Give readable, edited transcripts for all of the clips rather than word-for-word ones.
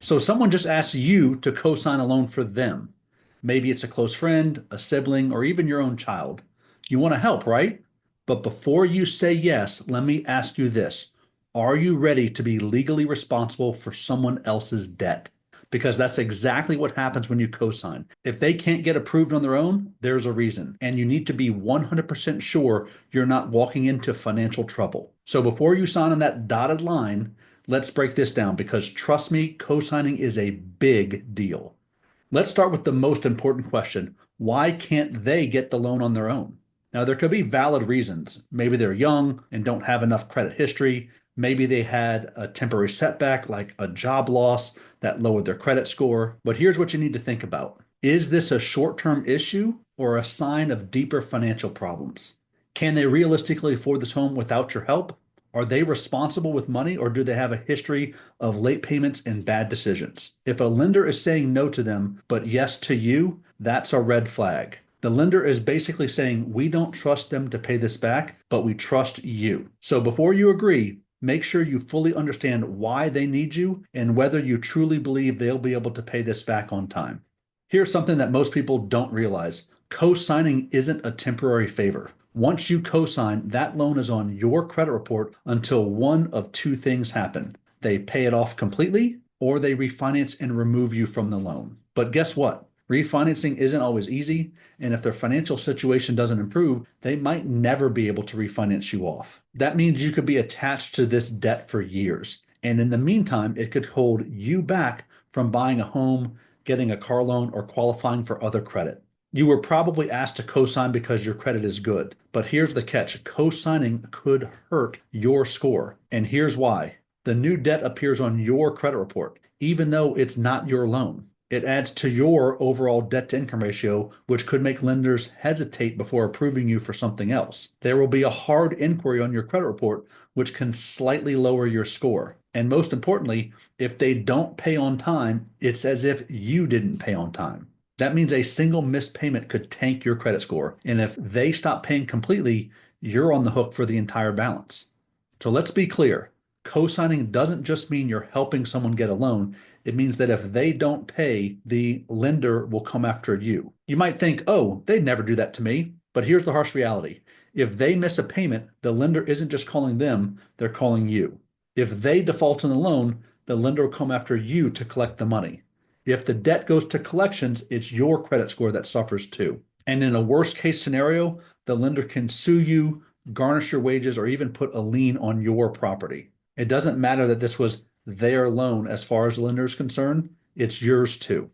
So someone just asks you to co-sign a loan for them. Maybe it's a close friend, a sibling, or even your own child. You want to help, right? But before you say yes, let me ask you this. Are you ready to be legally responsible for someone else's debt? Because that's exactly what happens when you co-sign. If they can't get approved on their own, there's a reason. And you need to be 100% sure you're not walking into financial trouble. So before you sign on that dotted line, let's break this down because trust me, co-signing is a big deal. Let's start with the most important question. Why can't they get the loan on their own? Now, there could be valid reasons. Maybe they're young and don't have enough credit history. Maybe they had a temporary setback like a job loss that lowered their credit score. But here's what you need to think about. Is this a short-term issue or a sign of deeper financial problems? Can they realistically afford this home without your help? Are they responsible with money or do they have a history of late payments and bad decisions? If a lender is saying no to them, but yes to you, that's a red flag. The lender is basically saying, we don't trust them to pay this back, but we trust you. So before you agree, make sure you fully understand why they need you and whether you truly believe they'll be able to pay this back on time. Here's something that most people don't realize. Co-signing isn't a temporary favor. Once you co-sign, that loan is on your credit report until one of two things happen. They pay it off completely or they refinance and remove you from the loan. But guess what? Refinancing isn't always easy, and if their financial situation doesn't improve, they might never be able to refinance you off. That means you could be attached to this debt for years, and in the meantime, it could hold you back from buying a home, getting a car loan, or qualifying for other credit. You were probably asked to co-sign because your credit is good. But here's the catch. Co-signing could hurt your score. And here's why. The new debt appears on your credit report, even though it's not your loan. It adds to your overall debt to income ratio, which could make lenders hesitate before approving you for something else. There will be a hard inquiry on your credit report, which can slightly lower your score. And most importantly, if they don't pay on time, it's as if you didn't pay on time. That means a single missed payment could tank your credit score. And if they stop paying completely, you're on the hook for the entire balance. So let's be clear. Co-signing doesn't just mean you're helping someone get a loan. It means that if they don't pay, the lender will come after you. You might think, oh, they'd never do that to me. But here's the harsh reality. If they miss a payment, the lender isn't just calling them, they're calling you. If they default on the loan, the lender will come after you to collect the money. If the debt goes to collections, it's your credit score that suffers too. And in a worst case scenario, the lender can sue you, garnish your wages, or even put a lien on your property. It doesn't matter that this was their loan as far as the lender is concerned, it's yours too.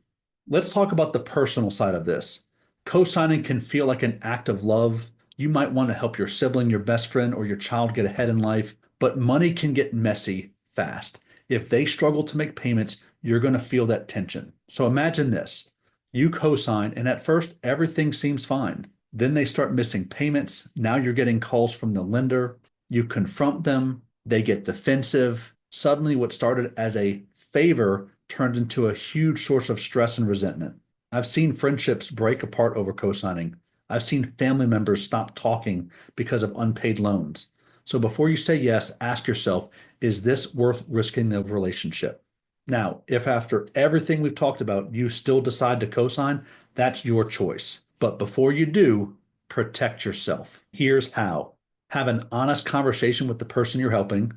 Let's talk about the personal side of this. Co-signing can feel like an act of love. You might want to help your sibling, your best friend, or your child get ahead in life, but money can get messy fast. If they struggle to make payments, you're going to feel that tension. So imagine this. You co-sign, and at first, everything seems fine. Then they start missing payments. Now you're getting calls from the lender. You confront them. They get defensive. Suddenly, what started as a favor turns into a huge source of stress and resentment. I've seen friendships break apart over co-signing. I've seen family members stop talking because of unpaid loans. So before you say yes, ask yourself, is this worth risking the relationship? Now, if after everything we've talked about, you still decide to co-sign, that's your choice. But before you do, protect yourself. Here's how. Have an honest conversation with the person you're helping.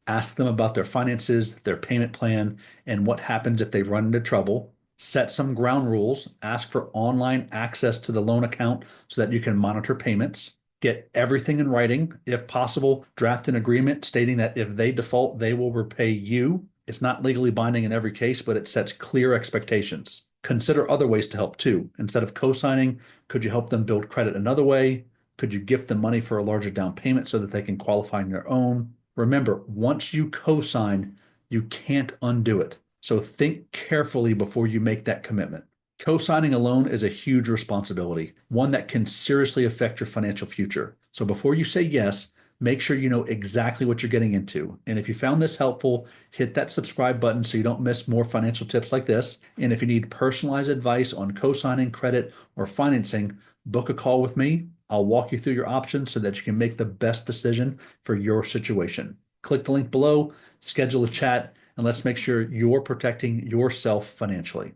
Ask them about their finances, their payment plan, and what happens if they run into trouble. Set some ground rules. Ask for online access to the loan account so that you can monitor payments. Get everything in writing. If possible, draft an agreement stating that if they default, they will repay you. It's not legally binding in every case, but it sets clear expectations. Consider other ways to help too. Instead of co-signing, could you help them build credit another way? Could you gift them money for a larger down payment so that they can qualify on their own? Remember, once you co-sign, you can't undo it. So think carefully before you make that commitment. Co-signing a loan is a huge responsibility, one that can seriously affect your financial future. So before you say yes, make sure you know exactly what you're getting into. And if you found this helpful, hit that subscribe button so you don't miss more financial tips like this. And if you need personalized advice on co-signing, credit, or financing, book a call with me. I'll walk you through your options so that you can make the best decision for your situation. Click the link below, schedule a chat, and let's make sure you're protecting yourself financially.